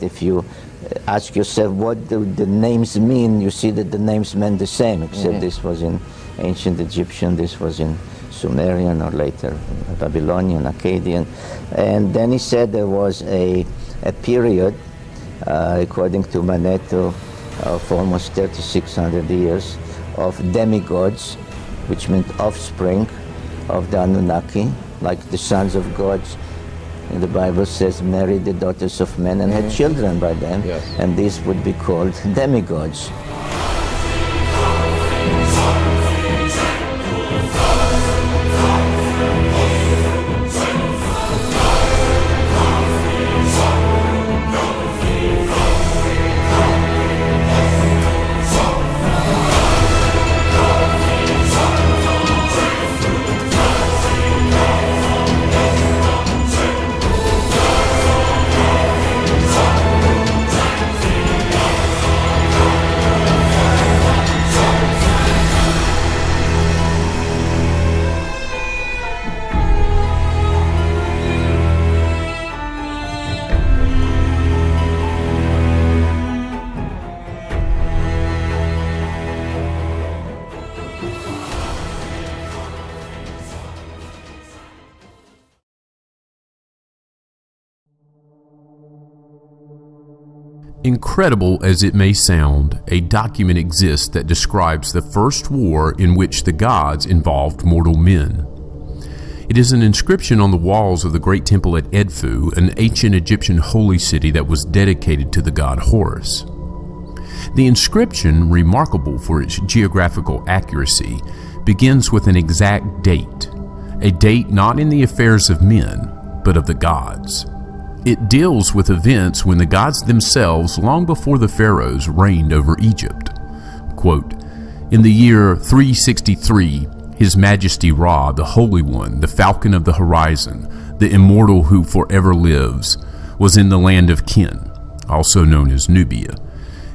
if you ask yourself what do the names mean, you see that the names meant the same, except this was in ancient Egyptian, this was in Sumerian, or later Babylonian, Akkadian. And then he said there was a period, according to Manetho, of almost 3,600 years of demigods, which meant offspring of the Anunnaki, like the sons of gods. And the Bible says, married the daughters of men and had children by them, and these would be called demigods. Incredible as it may sound, a document exists that describes the first war in which the gods involved mortal men. It is an inscription on the walls of the great temple at Edfu, an ancient Egyptian holy city that was dedicated to the god Horus. The inscription, remarkable for its geographical accuracy, begins with an exact date, a date not in the affairs of men, but of the gods. It deals with events when the gods themselves, long before the pharaohs, reigned over Egypt. Quote, "In the year 363, His Majesty Ra, the Holy One, the Falcon of the Horizon, the Immortal who forever lives, was in the land of Kin, also known as Nubia.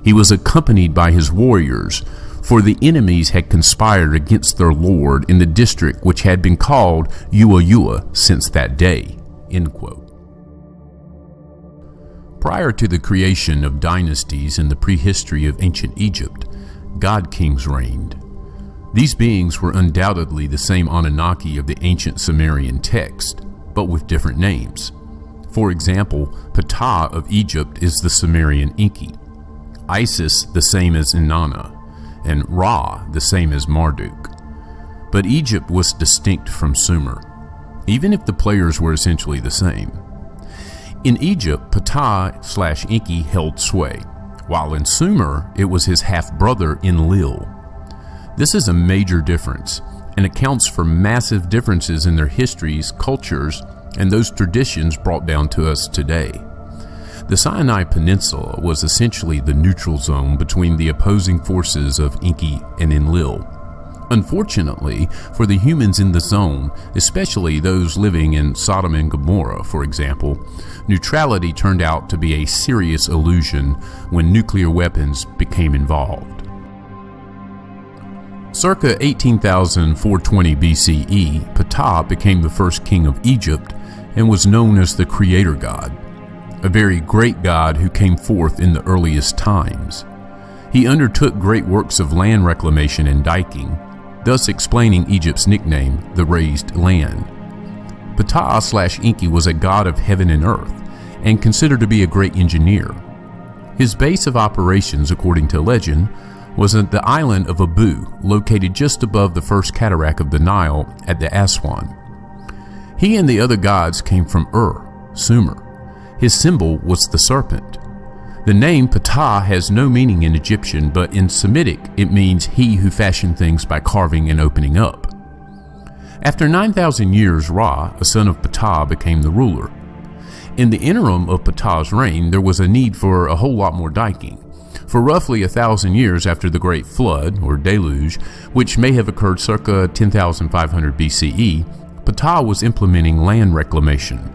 He was accompanied by his warriors, for the enemies had conspired against their lord in the district which had been called Ua since that day." End quote. Prior to the creation of dynasties in the prehistory of ancient Egypt, god kings reigned. These beings were undoubtedly the same Anunnaki of the ancient Sumerian text, but with different names. For example, Ptah of Egypt is the Sumerian Enki, Isis the same as Inanna, and Ra the same as Marduk. But Egypt was distinct from Sumer, even if the players were essentially the same. In Egypt, Ptah/Enki held sway, while in Sumer it was his half-brother Enlil. This is a major difference, and accounts for massive differences in their histories, cultures, and those traditions brought down to us today. The Sinai Peninsula was essentially the neutral zone between the opposing forces of Enki and Enlil. Unfortunately, for the humans in the zone, especially those living in Sodom and Gomorrah, for example, neutrality turned out to be a serious illusion when nuclear weapons became involved. Circa 18,420 BCE, Ptah became the first king of Egypt and was known as the creator god, a very great god who came forth in the earliest times. He undertook great works of land reclamation and diking, thus explaining Egypt's nickname, the raised land. Ptah/Enki was a god of heaven and earth, and considered to be a great engineer. His base of operations, according to legend, was at the island of Abu, located just above the first cataract of the Nile at the Aswan. He and the other gods came from Sumer. His symbol was the serpent. The name Ptah has no meaning in Egyptian, but in Semitic it means he who fashioned things by carving and opening up. After 9,000 years, Ra, a son of Ptah, became the ruler. In the interim of Ptah's reign, there was a need for a whole lot more diking. For roughly 1,000 years after the Great Flood, or Deluge, which may have occurred circa 10,500 BCE, Ptah was implementing land reclamation.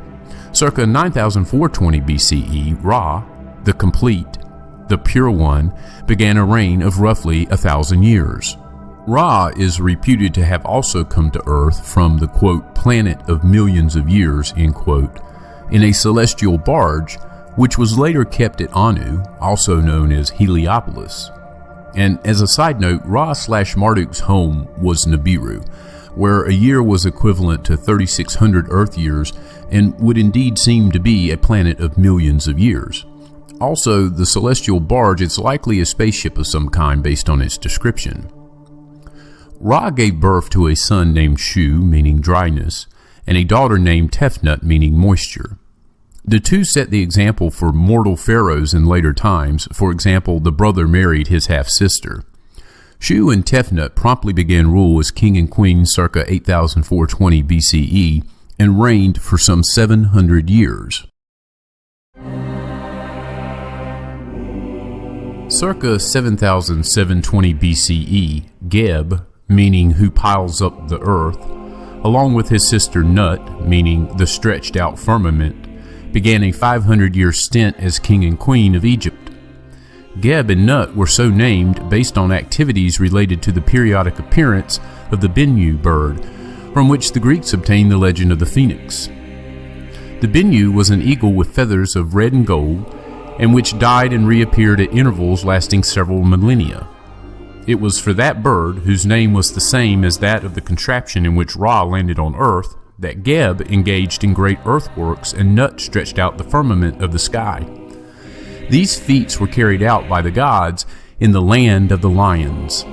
Circa 9,420 BCE, Ra, the complete, the pure one, began a reign of roughly 1,000 years. Ra is reputed to have also come to Earth from the, quote, planet of millions of years, end quote, in a celestial barge which was later kept at Anu, also known as Heliopolis. And as a side note, Ra/Marduk's home was Nibiru, where a year was equivalent to 3,600 Earth years and would indeed seem to be a planet of millions of years. Also, the celestial barge is likely a spaceship of some kind based on its description. Ra gave birth to a son named Shu, meaning dryness, and a daughter named Tefnut, meaning moisture. The two set the example for mortal pharaohs in later times. For example, the brother married his half-sister. Shu and Tefnut promptly began rule as king and queen circa 8420 BCE and reigned for some 700 years. Circa 7720 BCE, Geb, meaning who piles up the earth, along with his sister Nut, meaning the stretched out firmament, began a 500-year stint as king and queen of Egypt. Geb and Nut were so named based on activities related to the periodic appearance of the Bennu bird, from which the Greeks obtained the legend of the phoenix. The Bennu was an eagle with feathers of red and gold, and which died and reappeared at intervals lasting several millennia. It was for that bird, whose name was the same as that of the contraption in which Ra landed on Earth, that Geb engaged in great earthworks and Nut stretched out the firmament of the sky. These feats were carried out by the gods in the land of the lions.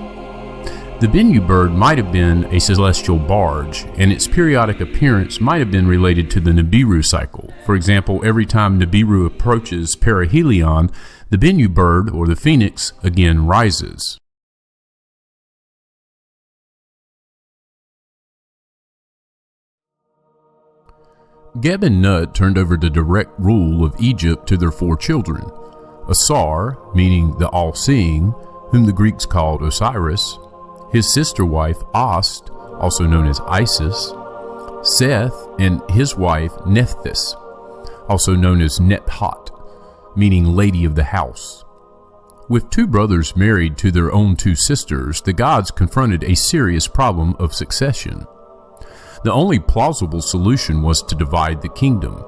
The Bennu bird might have been a celestial barge, and its periodic appearance might have been related to the Nibiru cycle. For example, every time Nibiru approaches perihelion, the Bennu bird, or the phoenix, again rises. Geb and Nut turned over the direct rule of Egypt to their 4 children: Asar, meaning the all-seeing, whom the Greeks called Osiris, his sister wife Ast, also known as Isis, Seth, and his wife Nephthys, also known as Nephat, meaning lady of the house. With 2 brothers married to their own 2 sisters, the gods confronted a serious problem of succession. The only plausible solution was to divide the kingdom.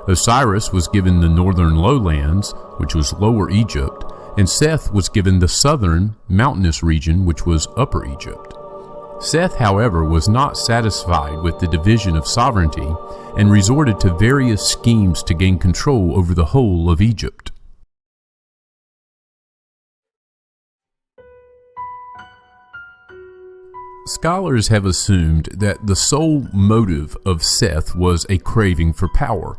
Osiris was given the northern lowlands, which was Lower Egypt, and Seth was given the southern, mountainous region, which was Upper Egypt. Seth, however, was not satisfied with the division of sovereignty and resorted to various schemes to gain control over the whole of Egypt. Scholars have assumed that the sole motive of Seth was a craving for power.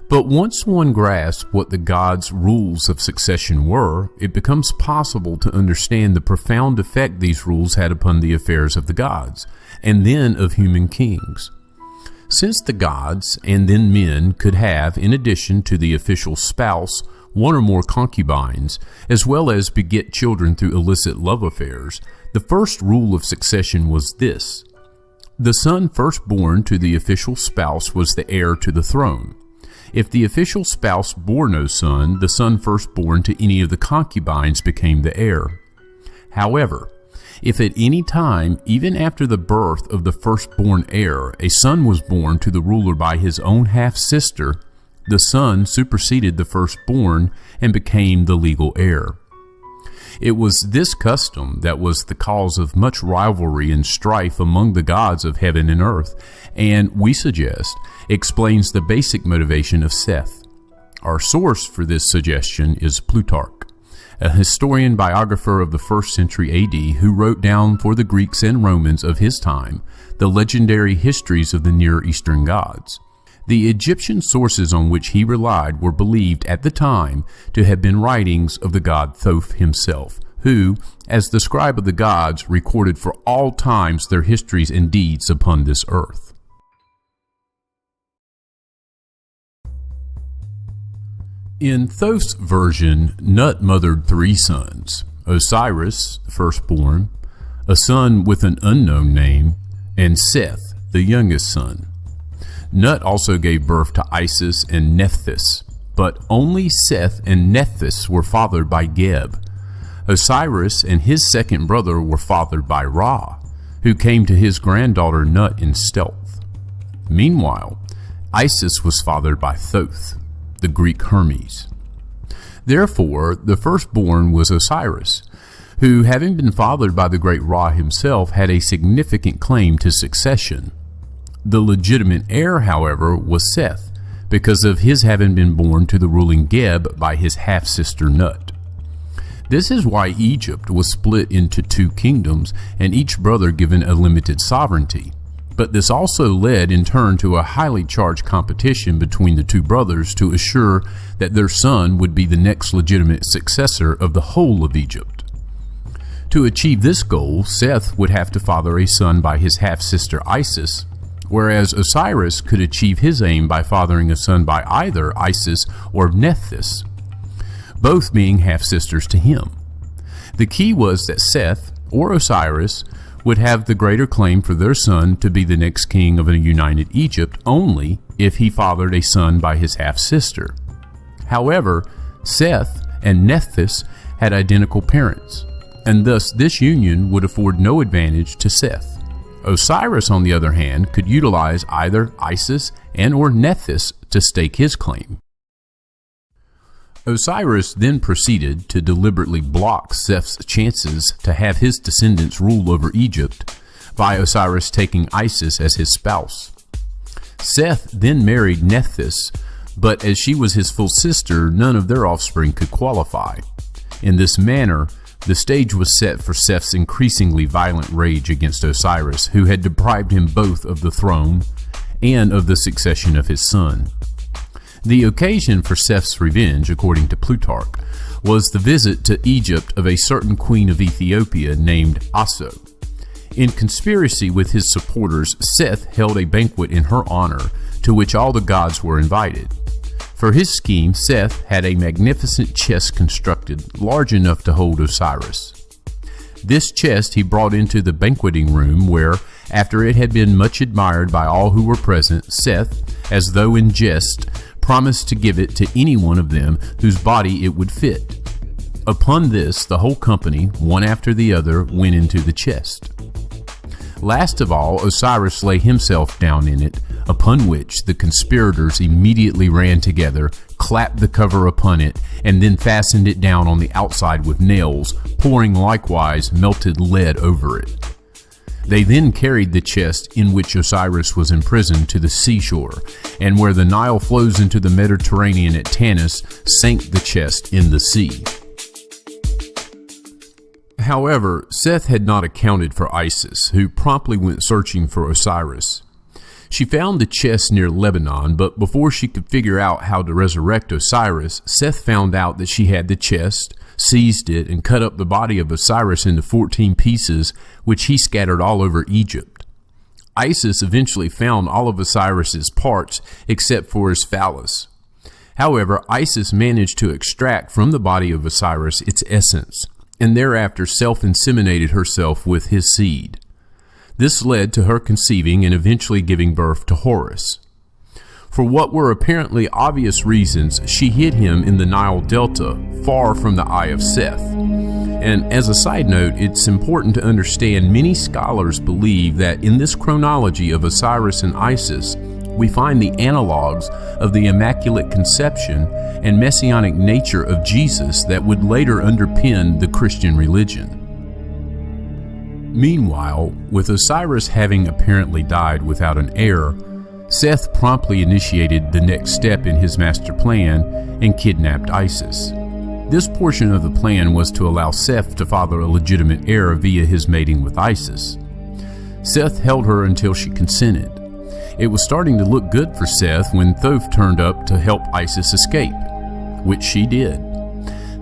But once one grasps what the gods' rules of succession were, it becomes possible to understand the profound effect these rules had upon the affairs of the gods, and then of human kings. Since the gods, and then men, could have, in addition to the official spouse, 1 or more concubines, as well as beget children through illicit love affairs, the first rule of succession was this: the son firstborn to the official spouse was the heir to the throne. If the official spouse bore no son, the son firstborn to any of the concubines became the heir. However, if at any time, even after the birth of the firstborn heir, a son was born to the ruler by his own half-sister, the son superseded the firstborn and became the legal heir. It was this custom that was the cause of much rivalry and strife among the gods of heaven and earth, and, we suggest, explains the basic motivation of Seth. Our source for this suggestion is Plutarch, a historian biographer of the 1st century AD who wrote down for the Greeks and Romans of his time the legendary histories of the Near Eastern gods. The Egyptian sources on which he relied were believed at the time to have been writings of the god Thoth himself, who, as the scribe of the gods, recorded for all times their histories and deeds upon this earth. In Thoth's version, Nut mothered 3 sons: Osiris, the firstborn, a son with an unknown name, and Seth, the youngest son. Nut also gave birth to Isis and Nephthys, but only Seth and Nephthys were fathered by Geb. Osiris and his second brother were fathered by Ra, who came to his granddaughter Nut in stealth. Meanwhile, Isis was fathered by Thoth. the Greek Hermes. Therefore, the firstborn was Osiris, who, having been fathered by the great Ra himself, had a significant claim to succession. The legitimate heir, however, was Seth, because of his having been born to the ruling Geb by his half-sister Nut. This is why Egypt was split into two kingdoms, and each brother given a limited sovereignty. But this also led in turn to a highly charged competition between the two brothers to assure that their son would be the next legitimate successor of the whole of Egypt. To achieve this goal, Seth would have to father a son by his half-sister Isis, whereas Osiris could achieve his aim by fathering a son by either Isis or Nephthys, both being half-sisters to him. The key was that Seth, or Osiris, would have the greater claim for their son to be the next king of a united Egypt only if he fathered a son by his half-sister. However, Seth and Nephthys had identical parents, and thus this union would afford no advantage to Seth. Osiris, on the other hand, could utilize either Isis and or Nephthys to stake his claim. Osiris then proceeded to deliberately block Seth's chances to have his descendants rule over Egypt by Osiris taking Isis as his spouse. Seth then married Nephthys, but as she was his full sister, none of their offspring could qualify. In this manner, the stage was set for Seth's increasingly violent rage against Osiris, who had deprived him both of the throne and of the succession of his son. The occasion for Seth's revenge, according to Plutarch, was the visit to Egypt of a certain queen of Ethiopia named Aso. In conspiracy with his supporters, Seth held a banquet in her honor, to which all the gods were invited. For his scheme, Seth had a magnificent chest constructed, large enough to hold Osiris. This chest he brought into the banqueting room where, after it had been much admired by all who were present, Seth, as though in jest, promised to give it to any one of them whose body it would fit. Upon this, the whole company, one after the other, went into the chest. Last of all, Osiris lay himself down in it, upon which the conspirators immediately ran together, clapped the cover upon it, and then fastened it down on the outside with nails, pouring likewise melted lead over it. They then carried the chest in which Osiris was imprisoned to the seashore, and where the Nile flows into the Mediterranean at Tanis, sank the chest in the sea. However, Seth had not accounted for Isis, who promptly went searching for Osiris. She found the chest near Lebanon, but before she could figure out how to resurrect Osiris, Seth found out that she had the chest, seized it, and cut up the body of Osiris into 14 pieces, which he scattered all over Egypt. Isis eventually found all of Osiris's parts except for his phallus. However, Isis managed to extract from the body of Osiris its essence, and thereafter self-inseminated herself with his seed. This led to her conceiving and eventually giving birth to Horus. For what were apparently obvious reasons, she hid him in the Nile Delta, far from the eye of Seth. And as a side note, it's important to understand many scholars believe that in this chronology of Osiris and Isis, we find the analogs of the Immaculate Conception and messianic nature of Jesus that would later underpin the Christian religion. Meanwhile, with Osiris having apparently died without an heir, Seth promptly initiated the next step in his master plan and kidnapped Isis. This portion of the plan was to allow Seth to father a legitimate heir via his mating with Isis. Seth held her until she consented. It was starting to look good for Seth when Thoth turned up to help Isis escape, which she did.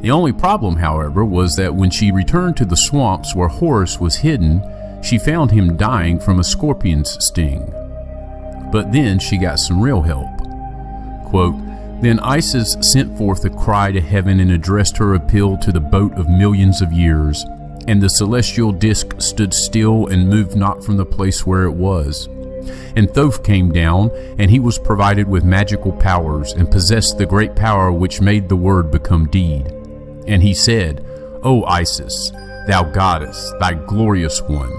The only problem, however, was that when she returned to the swamps where Horus was hidden, she found him dying from a scorpion's sting. But then she got some real help. Quote, "Then Isis sent forth a cry to heaven and addressed her appeal to the boat of millions of years, and the celestial disk stood still and moved not from the place where it was. And Thoth came down, and he was provided with magical powers, and possessed the great power which made the word become deed. And he said, O Isis, thou goddess, thy glorious one,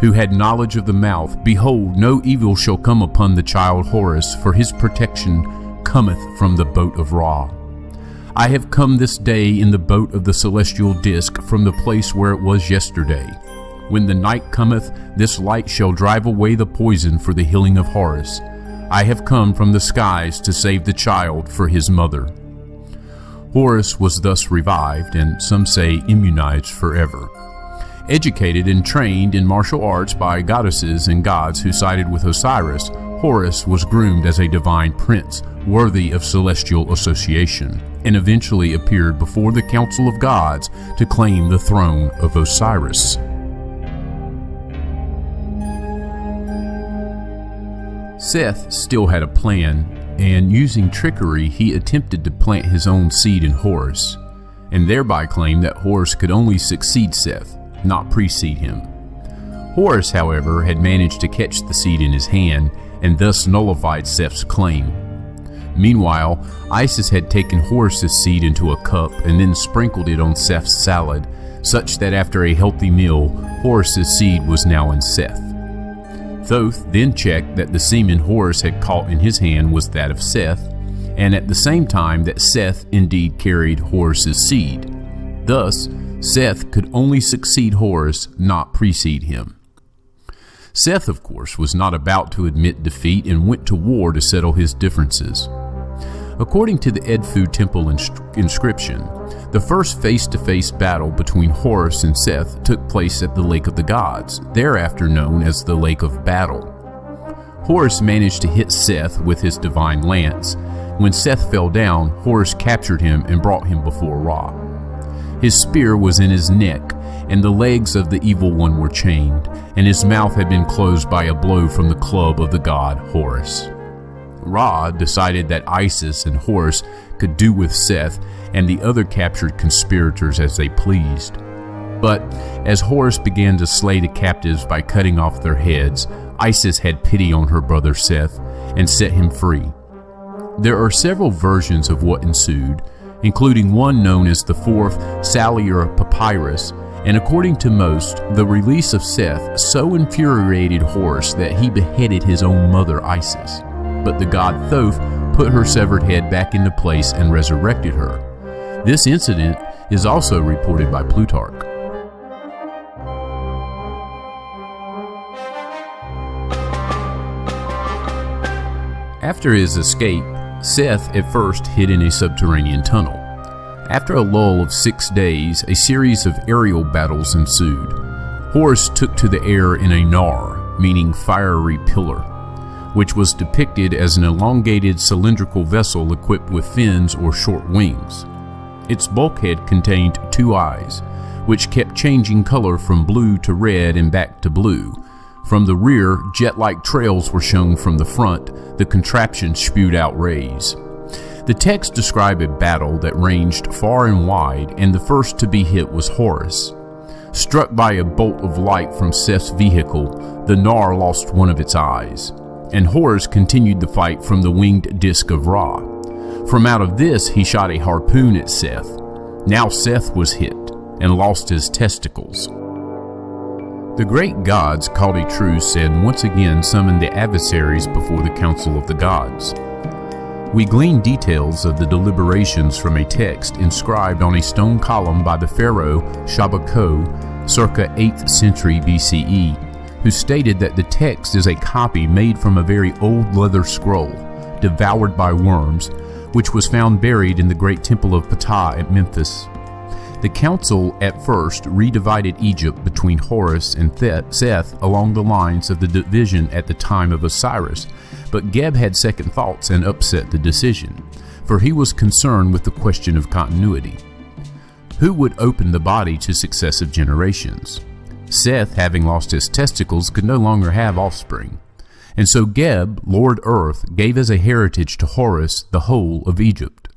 who had knowledge of the mouth, behold, no evil shall come upon the child Horus, for his protection cometh from the boat of Ra. I have come this day in the boat of the celestial disk from the place where it was yesterday. When the night cometh, this light shall drive away the poison for the healing of Horus. I have come from the skies to save the child for his mother. Horus was thus revived, and some say immunized forever. Educated and trained in martial arts by goddesses and gods who sided with Osiris, Horus was groomed as a divine prince, worthy of celestial association, and eventually appeared before the Council of Gods to claim the throne of Osiris. Seth still had a plan, and using trickery he attempted to plant his own seed in Horus, and thereby claimed that Horus could only succeed Seth, not precede him. Horus, however, had managed to catch the seed in his hand, and thus nullified Seth's claim. Meanwhile, Isis had taken Horus's seed into a cup and then sprinkled it on Seth's salad, such that after a healthy meal, Horus's seed was now in Seth. Thoth then checked that the semen Horus had caught in his hand was that of Seth, and at the same time that Seth indeed carried Horus's seed. Thus, Seth could only succeed Horus, not precede him. Seth, of course, was not about to admit defeat and went to war to settle his differences. According to the Edfu Temple inscription, the first face-to-face battle between Horus and Seth took place at the Lake of the Gods, thereafter known as the Lake of Battle. Horus managed to hit Seth with his divine lance. When Seth fell down, Horus captured him and brought him before Ra. His spear was in his neck, and the legs of the evil one were chained, and his mouth had been closed by a blow from the club of the god Horus. Ra decided that Isis and Horus could do with Seth and the other captured conspirators as they pleased. But as Horus began to slay the captives by cutting off their heads, Isis had pity on her brother Seth and set him free. There are several versions of what ensued, including one known as the Fourth Salier Papyrus, and according to most, the release of Seth so infuriated Horus that he beheaded his own mother Isis. But the god Thoth put her severed head back into place and resurrected her. This incident is also reported by Plutarch. After his escape, Seth at first hid in a subterranean tunnel. After a lull of 6 days, a series of aerial battles ensued. Horus took to the air in a nar, meaning fiery pillar, which was depicted as an elongated cylindrical vessel equipped with fins or short wings. Its bulkhead contained 2 eyes, which kept changing color from blue to red and back to blue. From the rear, jet-like trails were shown from the front. The contraption spewed out rays. The text described a battle that ranged far and wide, and the first to be hit was Horus. Struck by a bolt of light from Seth's vehicle, the Nar lost one of its eyes, and Horus continued the fight from the winged disk of Ra. From out of this, he shot a harpoon at Seth. Now Seth was hit and lost his testicles. The great gods called a truce and once again summoned the adversaries before the Council of the Gods. We glean details of the deliberations from a text inscribed on a stone column by the pharaoh Shabako, circa 8th century BCE, who stated that the text is a copy made from a very old leather scroll, devoured by worms, which was found buried in the great temple of Ptah at Memphis. The council at first redivided Egypt between Horus and Seth along the lines of the division at the time of Osiris, but Geb had second thoughts and upset the decision, for he was concerned with the question of continuity. Who would open the body to successive generations? Seth, having lost his testicles, could no longer have offspring, and so Geb, Lord Earth, gave as a heritage to Horus the whole of Egypt.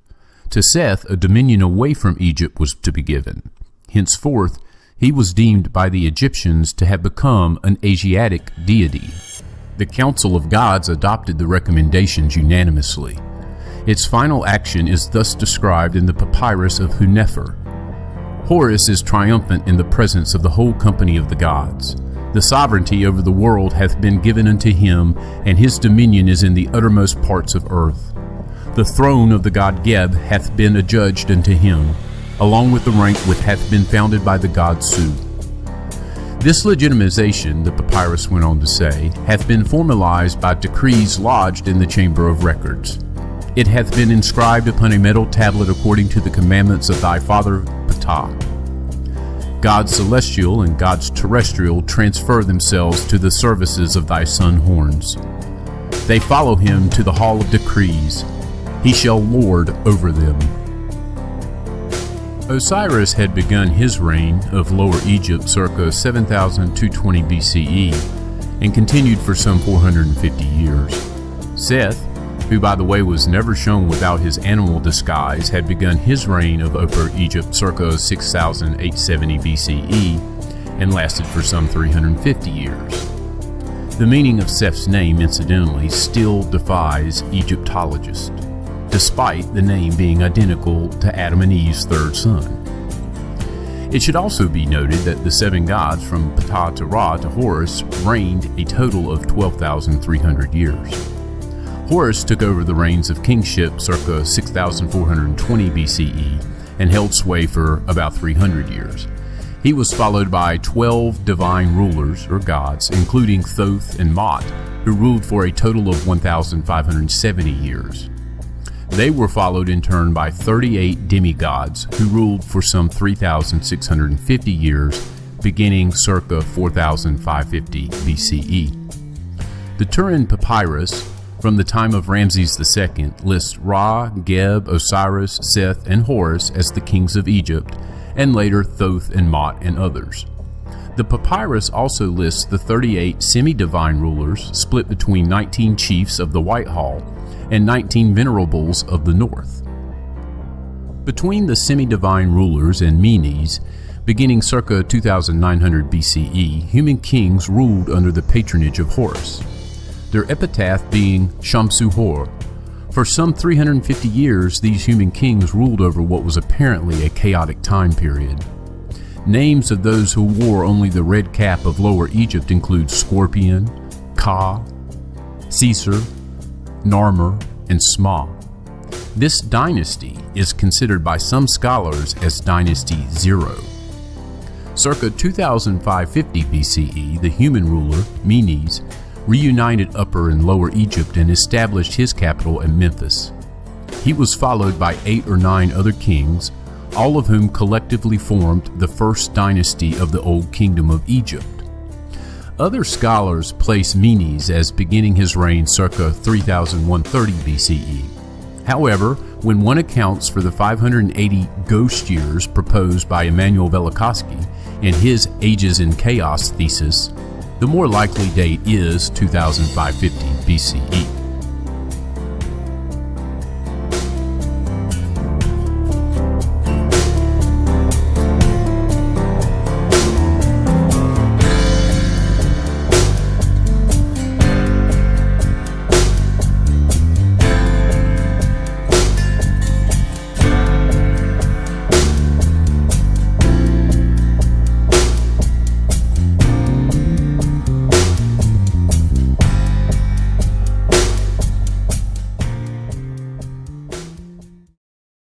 To Seth, a dominion away from Egypt was to be given. Henceforth, he was deemed by the Egyptians to have become an Asiatic deity. The Council of Gods adopted the recommendations unanimously. Its final action is thus described in the Papyrus of Hunefer. Horus is triumphant in the presence of the whole company of the gods. The sovereignty over the world hath been given unto him, and his dominion is in the uttermost parts of earth. The throne of the god Geb hath been adjudged unto him, along with the rank which hath been founded by the god Su. This legitimization, the papyrus went on to say, hath been formalized by decrees lodged in the chamber of records. It hath been inscribed upon a metal tablet according to the commandments of thy father Ptah. Gods celestial and gods terrestrial transfer themselves to the services of thy son Horns. They follow him to the hall of decrees. He shall lord over them. Osiris had begun his reign of Lower Egypt circa 7220 BCE and continued for some 450 years. Seth, who by the way was never shown without his animal disguise, had begun his reign of Upper Egypt circa 6870 BCE and lasted for some 350 years. The meaning of Seth's name, incidentally, still defies Egyptologists, despite the name being identical to Adam and Eve's third son. It should also be noted that the seven gods from Ptah to Ra to Horus reigned a total of 12,300 years. Horus took over the reins of kingship circa 6420 BCE and held sway for about 300 years. He was followed by 12 divine rulers, or gods, including Thoth and Mot, who ruled for a total of 1,570 years. They were followed in turn by 38 demigods, who ruled for some 3,650 years, beginning circa 4,550 BCE. The Turin Papyrus, from the time of Ramses II, lists Ra, Geb, Osiris, Seth, and Horus as the kings of Egypt, and later Thoth and Mot and others. The papyrus also lists the 38 semi-divine rulers split between 19 chiefs of the White Hall and 19 venerables of the north. Between the semi-divine rulers and Menes, beginning circa 2900 BCE, human kings ruled under the patronage of Horus, their epitaph being Shamsu-Hor. For some 350 years, these human kings ruled over what was apparently a chaotic time period. Names of those who wore only the red cap of Lower Egypt include Scorpion, Ka, Caesar, Narmer, and Sma. This dynasty is considered by some scholars as Dynasty 0. Circa 2550 BCE, the human ruler, Menes, reunited Upper and Lower Egypt and established his capital at Memphis. He was followed by 8 or 9 other kings, all of whom collectively formed the first dynasty of the Old Kingdom of Egypt. Other scholars place Menes as beginning his reign circa 3130 BCE. However, when one accounts for the 580 ghost years proposed by Immanuel Velikovsky in his Ages in Chaos thesis, the more likely date is 2550 BCE.